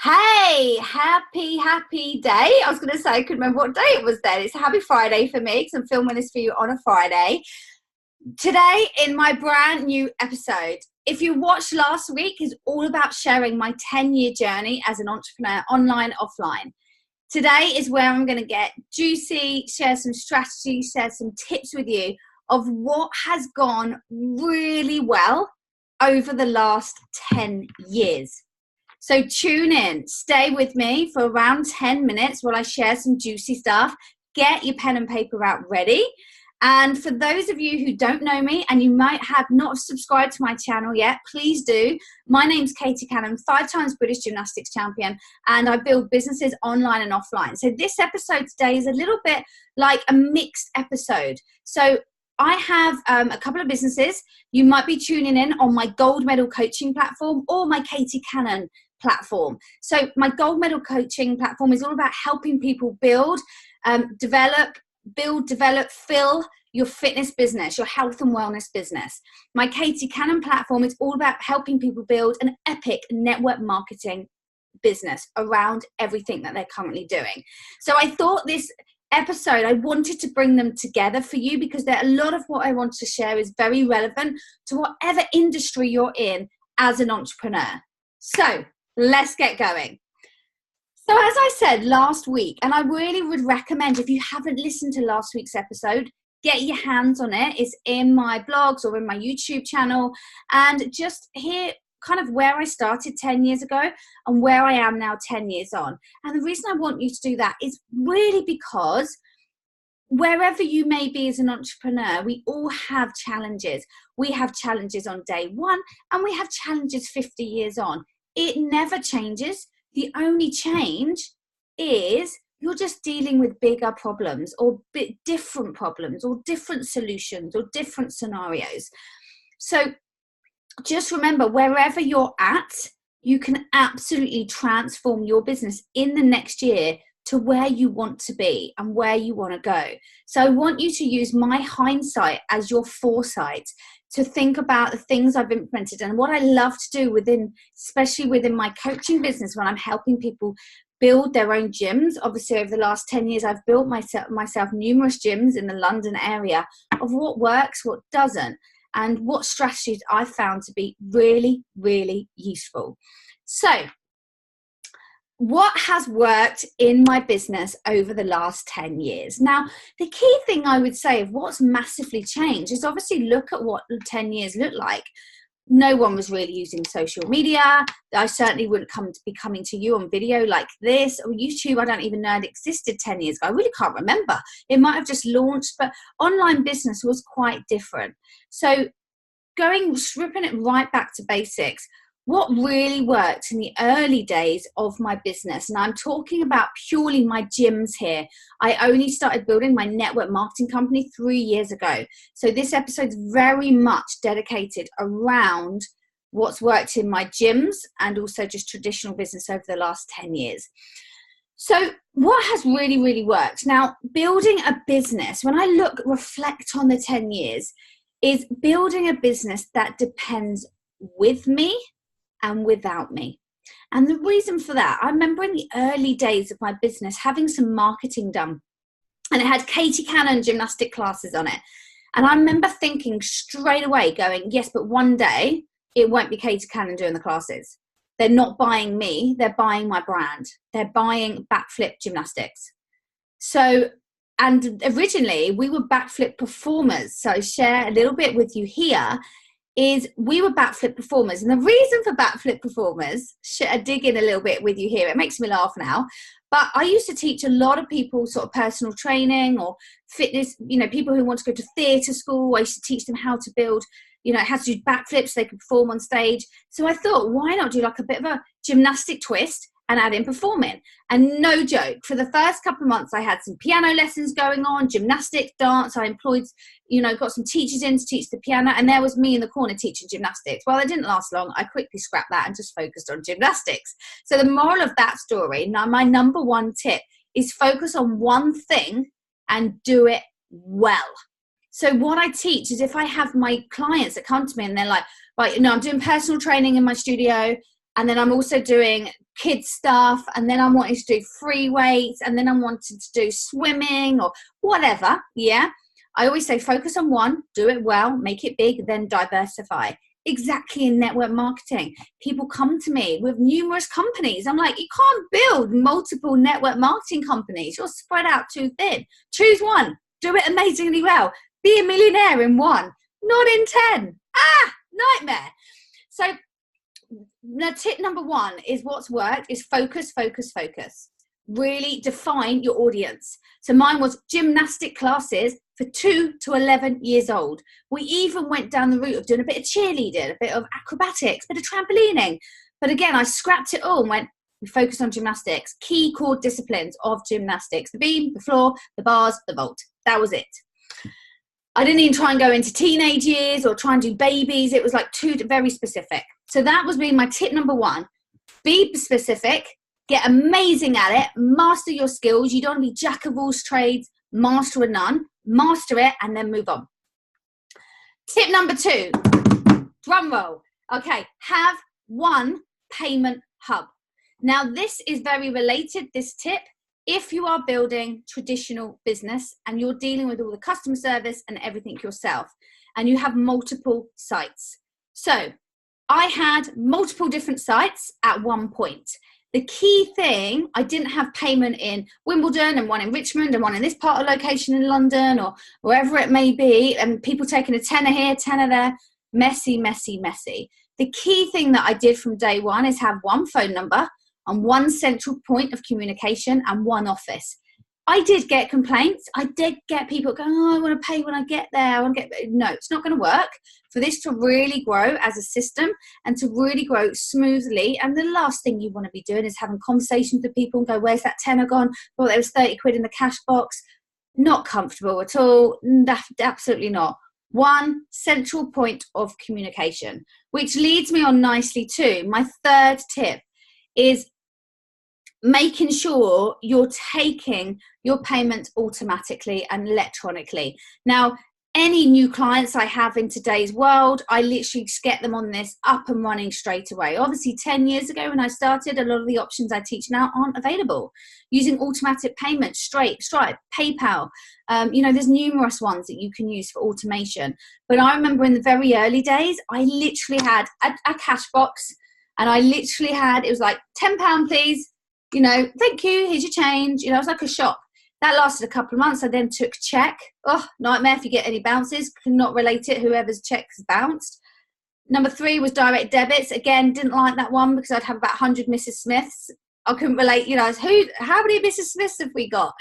Hey, happy day. I was going to say I couldn't remember what day it was then. It's a happy Friday for me because I'm filming this for you on a Friday. Today in my brand new episode, if you watched last week, is all about sharing my 10-year journey as an entrepreneur, online, offline. Today is where I'm going to get juicy, share some strategies, share some tips with you of what has gone really well over the last 10 years. So tune in, stay with me for around 10 minutes while I share some juicy stuff. Get your pen and paper out ready. And for those of you who don't know me and you might have not subscribed to my channel yet, please do. My name's Katie Cannon, 5 times British gymnastics champion, and I build businesses online and offline. So this episode today is a little bit like a mixed episode. So I have a couple of businesses. You might be tuning in on my gold medal coaching platform or my Katie Cannon platform. So my gold medal coaching platform is all about helping people build, develop, fill your fitness business, your health and wellness business. My Katie Cannon platform is all about helping people build an epic network marketing business around everything that they're currently doing. So I thought this episode, I wanted to bring them together for you because a lot of what I want to share is very relevant to whatever industry you're in as an entrepreneur. So let's get going. So as I said last week, and I really would recommend if you haven't listened to last week's episode, get your hands on it. It's in my blogs or in my YouTube channel, and just hear kind of where I started 10 years ago and where I am now 10 years on. And the reason I want you to do that is really because wherever you may be as an entrepreneur, we all have challenges. We have challenges on day one and we have challenges 50 years on. It never changes. The only change is you're just dealing with bigger problems or different problems or different solutions or different scenarios. So just remember, wherever you're at, you can absolutely transform your business in the next year to where you want to be and where you want to go. So I want you to use my hindsight as your foresight to think about the things I've implemented and what I love to do especially within my coaching business when I'm helping people build their own gyms. Obviously, over the last 10 years, I've built myself numerous gyms in the London area of what works, what doesn't, and what strategies I've found to be really, really useful. So what has worked in my business over the last 10 years? Now, the key thing I would say of what's massively changed is obviously look at what 10 years looked like. No one was really using social media. I certainly wouldn't be coming to you on video like this, or YouTube. I don't even know it existed 10 years ago. I really can't remember. It might have just launched, but online business was quite different. So stripping it right back to basics, what really worked in the early days of my business, and I'm talking about purely my gyms here. I only started building my network marketing company 3 years ago. So this episode's very much dedicated around what's worked in my gyms and also just traditional business over the last 10 years. So what has really, really worked? Now, building a business, when I reflect on the 10 years, is building a business that depends with me and without me. And the reason for that, I remember in the early days of my business having some marketing done, and it had Katie Cannon gymnastic classes on it. And I remember thinking straight away, going, yes, but one day it won't be Katie Cannon doing the classes. They're not buying me, they're buying my brand. They're buying Backflip Gymnastics. So, and originally we were Backflip performers. So I share a little bit with you here is we were Backflip performers. And the reason for Backflip performers, I dig in a little bit with you here. It makes me laugh now. But I used to teach a lot of people sort of personal training or fitness, people who want to go to theatre school. I used to teach them how to build, how to do backflips so they could perform on stage. So I thought, why not do like a bit of a gymnastic twist and add in performing? And no joke, for the first couple of months, I had some piano lessons going on, gymnastics, dance. I employed, got some teachers in to teach the piano, and there was me in the corner teaching gymnastics. Well, it didn't last long. I quickly scrapped that and just focused on gymnastics. So the moral of that story, now my number one tip is focus on one thing and do it well. So what I teach is if I have my clients that come to me and they're like, right, I'm doing personal training in my studio, and then I'm also doing kids stuff, and then I wanted to do free weights, and then I wanted to do swimming or whatever. Yeah. I always say focus on one, do it well, make it big, then diversify. Exactly in network marketing. People come to me with numerous companies. I'm like, you can't build multiple network marketing companies. You're spread out too thin. Choose one, do it amazingly well. Be a millionaire in one, not in 10. Nightmare. So the tip number one is what's worked is focus, focus, focus. Really define your audience. So mine was gymnastic classes for 2 to 11 years old. We even went down the route of doing a bit of cheerleading, a bit of acrobatics, a bit of trampolining. But again, I scrapped it all and went, we focus on gymnastics, key core disciplines of gymnastics, the beam, the floor, the bars, the vault. That was it. I didn't even try and go into teenage years or try and do babies. It was like very specific. So that was being my tip number one. Be specific, get amazing at it, master your skills. You don't want to be jack of all trades, master of none. Master it and then move on. Tip number 2, drum roll. Okay, have one payment hub. Now this is very related, this tip, if you are building traditional business and you're dealing with all the customer service and everything yourself and you have multiple sites. So I had multiple different sites at one point. The key thing, I didn't have payment in Wimbledon and one in Richmond and one in this part of location in London or wherever it may be, and people taking a tenner here, tenner there. Messy, messy, messy. The key thing that I did from day one is have one phone number and one central point of communication and one office. I did get complaints. I did get people going, oh, I want to pay when I get there. No, it's not going to work. For this to really grow as a system and to really grow smoothly. And the last thing you want to be doing is having conversations with people and go, where's that tenner gone? Well, there was 30 quid in the cash box. Not comfortable at all. Absolutely not. One central point of communication, which leads me on nicely to my third tip is making sure you're taking your payments automatically and electronically. Now, any new clients I have in today's world, I literally get them on this up and running straight away. Obviously, 10 years ago when I started, a lot of the options I teach now aren't available. Using automatic payments, Stripe, PayPal, there's numerous ones that you can use for automation. But I remember in the very early days, I literally had a cash box and I literally had, it was like £10, please. Thank you, here's your change. It was like a shop. That lasted a couple of months. I then took check. Oh, nightmare if you get any bounces. Cannot relate it, whoever's check has bounced. Number 3 was direct debits. Again, didn't like that one because I'd have about 100 Mrs. Smiths. I couldn't relate, how many Mrs. Smiths have we got?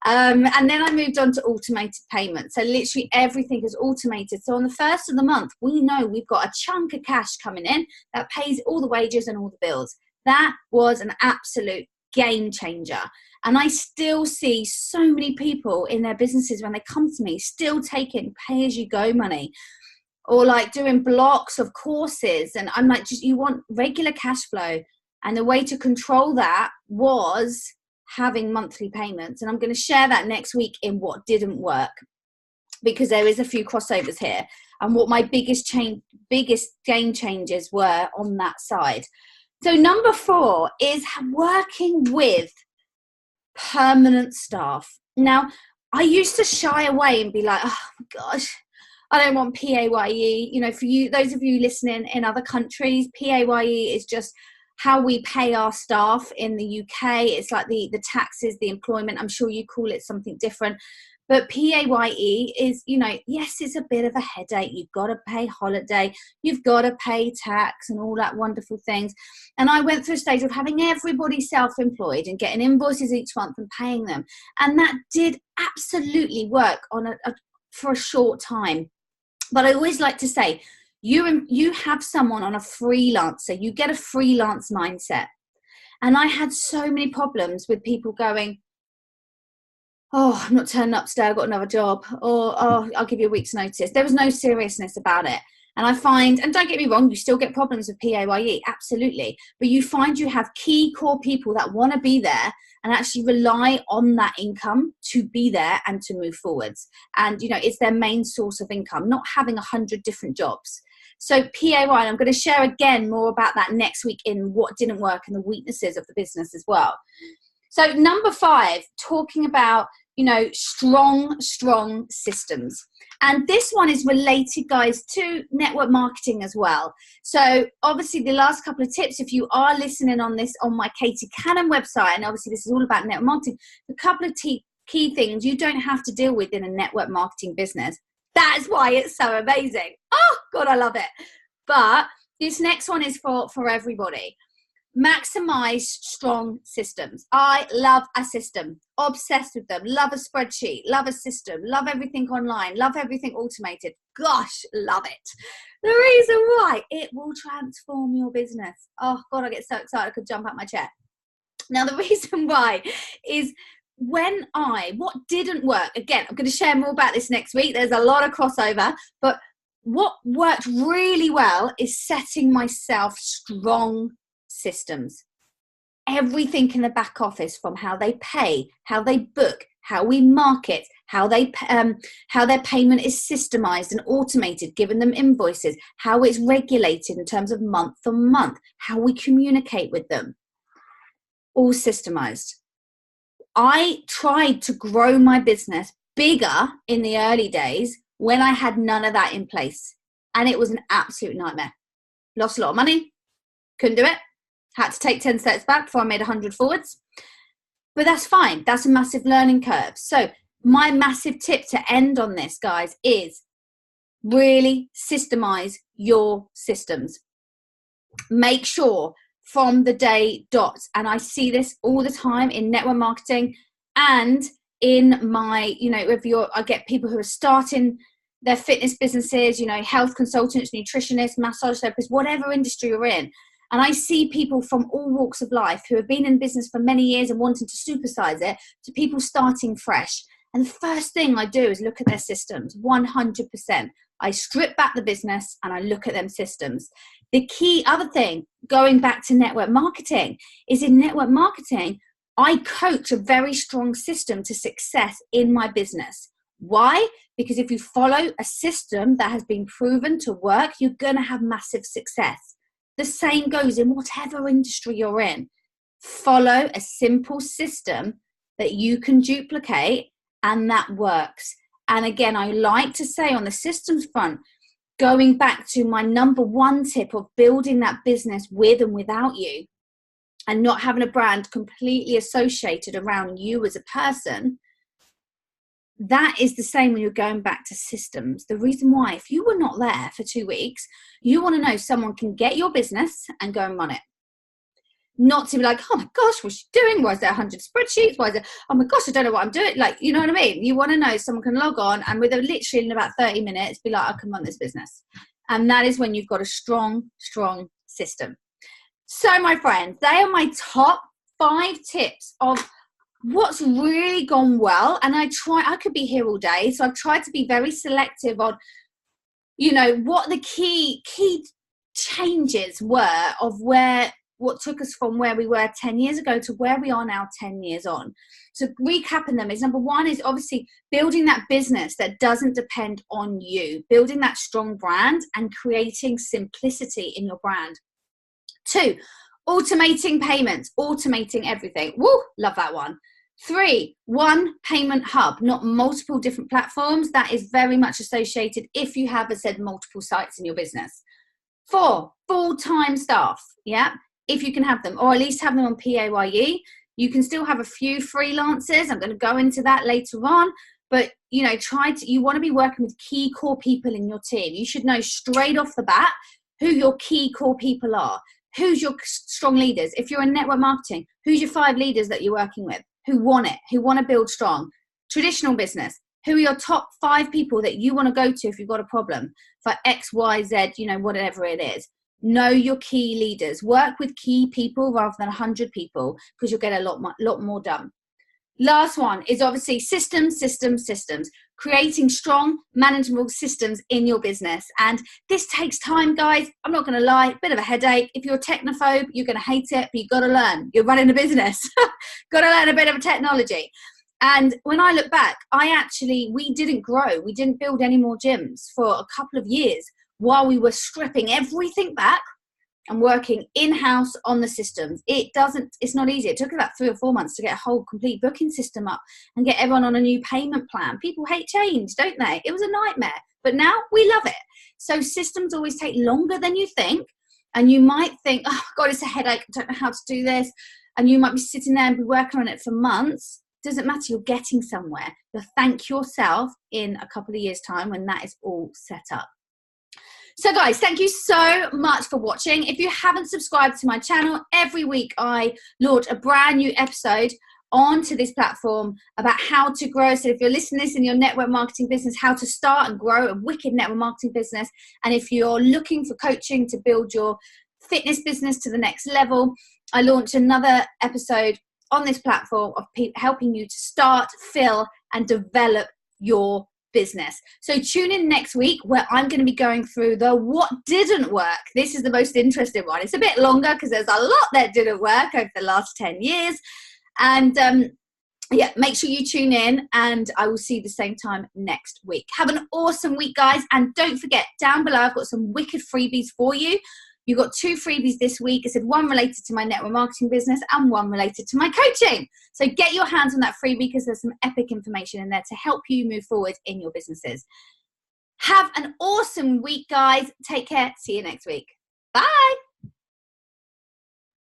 And then I moved on to automated payments. So literally everything is automated. So on the first of the month, we know we've got a chunk of cash coming in that pays all the wages and all the bills. That was an absolute game changer. And I still see so many people in their businesses when they come to me still taking pay-as-you-go money or like doing blocks of courses. And I'm like, you want regular cash flow. And the way to control that was having monthly payments. And I'm going to share that next week in what didn't work because there is a few crossovers here and what my biggest game changes were on that side. So number 4 is working with permanent staff. Now, I used to shy away and be like, oh my gosh, I don't want PAYE. For you, those of you listening in other countries, PAYE is just how we pay our staff in the UK. It's like the taxes, the employment. I'm sure you call it something different. But PAYE is, yes, it's a bit of a headache. You've got to pay holiday. You've got to pay tax and all that wonderful things. And I went through a stage of having everybody self-employed and getting invoices each month and paying them. And that did absolutely work for a short time. But I always like to say, you have someone on a freelancer. You get a freelance mindset. And I had so many problems with people going, oh, I'm not turning up today, I've got another job, or oh, I'll give you a week's notice. There was no seriousness about it. And I find, and don't get me wrong, you still get problems with PAYE, absolutely. But you find you have key core people that want to be there and actually rely on that income to be there and to move forwards. And, it's their main source of income, not having 100 different jobs. So PAY, and I'm going to share again more about that next week in what didn't work and the weaknesses of the business as well. So number 5, talking about, strong systems. And this one is related, guys, to network marketing as well. So obviously the last couple of tips, if you are listening on this on my Katie Cannon website, and obviously this is all about network marketing, a couple of key things you don't have to deal with in a network marketing business. That's why it's so amazing. Oh, God, I love it. But this next one is for everybody. Maximize strong systems. I love a system, obsessed with them, love a spreadsheet, love a system, love everything online, love everything automated. Gosh, love it. The reason why, it will transform your business. Oh God, I get so excited I could jump out my chair. Now the reason why is what didn't work, again, I'm going to share more about this next week. There's a lot of crossover, but what worked really well is setting myself strong systems. Everything in the back office, from how they pay, how they book, how we market, how their payment is systemized and automated, giving them invoices, how it's regulated in terms of month on month, how we communicate with them, all systemized. I tried to grow my business bigger in the early days when I had none of that in place, and it was an absolute nightmare. Lost a lot of money, couldn't do it. Had to take 10 steps back before I made 100 forwards. But that's fine. That's a massive learning curve. So my massive tip to end on this, guys, is really systemize your systems. Make sure from the day dot, and I see this all the time in network marketing and in my, I get people who are starting their fitness businesses, health consultants, nutritionists, massage therapists, whatever industry you're in. And I see people from all walks of life who have been in business for many years and wanting to supersize it, to people starting fresh. And the first thing I do is look at their systems, 100%. I strip back the business and I look at them systems. The key other thing, going back to network marketing, is in network marketing, I coach a very strong system to success in my business. Why? Because if you follow a system that has been proven to work, you're going to have massive success. The same goes in whatever industry you're in. Follow a simple system that you can duplicate and that works. And again, I like to say on the systems front, going back to my number 1 tip of building that business with and without you, and not having a brand completely associated around you as a person, that is the same when you're going back to systems. The reason why, if you were not there for 2 weeks, you want to know someone can get your business and go and run it. Not to be like, oh my gosh, what's she doing? Why is there 100 spreadsheets? Why is there, oh my gosh, I don't know what I'm doing. Like, you know what I mean? You want to know someone can log on and literally in about 30 minutes, be like, I can run this business. And that is when you've got a strong system. So my friends, they are my top 5 tips of what's really gone well. And I could be here all day. So I've tried to be very selective on, what the key changes were of what took us from where we were 10 years ago to where we are now 10 years on. So recapping them is, number 1 is obviously building that business that doesn't depend on you, building that strong brand and creating simplicity in your brand. 2, automating payments, automating everything. Woo, love that one. 3, one payment hub, not multiple different platforms. That is very much associated if you have, as said, multiple sites in your business. 4, full-time staff. Yeah, if you can have them, or at least have them on PAYE. You can still have a few freelancers. I'm going to go into that later on. But, you want to be working with key core people in your team. You should know straight off the bat who your key core people are. Who's your strong leaders? If you're in network marketing, who's your 5 leaders that you're working with? Who want it? Who want to build strong? Traditional business, who are your top 5 people that you want to go to if you've got a problem for X, Y, Z, whatever it is. Know your key leaders. Work with key people rather than 100 people, because you'll get a lot more done. Last one is obviously systems. Creating strong, manageable systems in your business. And this takes time, guys. I'm not going to lie, bit of a headache. If you're a technophobe, you're going to hate it, but you've got to learn. You're running a business. Got to learn a bit of technology. And when I look back, we didn't grow. We didn't build any more gyms for a couple of years. while we were stripping everything back and working in-house on the systems. It's not easy. It took about 3 or 4 months to get a whole complete booking system up and get everyone on a new payment plan. People hate change, don't they? It was a nightmare, but now we love it. So systems always take longer than you think. And you might think, oh God, it's a headache. I don't know how to do this. And you might be sitting there and be working on it for months. Doesn't matter. You're getting somewhere. You'll thank yourself in a couple of years' time when that is all set up. So guys, thank you so much for watching. If you haven't subscribed to my channel, every week I launch a brand new episode onto this platform about how to grow. So if you're listening to this in your network marketing business, how to start and grow a wicked network marketing business. And if you're looking for coaching to build your fitness business to the next level, I launch another episode on this platform of helping you to start, fill, and develop your business. So tune in next week where I'm going to be going through the what didn't work. This is the most interesting one. It's a bit longer because there's a lot that didn't work over the last 10 years. And yeah, make sure you tune in and I will see you the same time next week. Have an awesome week, guys. And don't forget, down below, I've got some wicked freebies for you. You got 2 freebies this week. I said one related to my network marketing business and one related to my coaching. So get your hands on that freebie because there's some epic information in there to help you move forward in your businesses. Have an awesome week, guys. Take care. See you next week. Bye.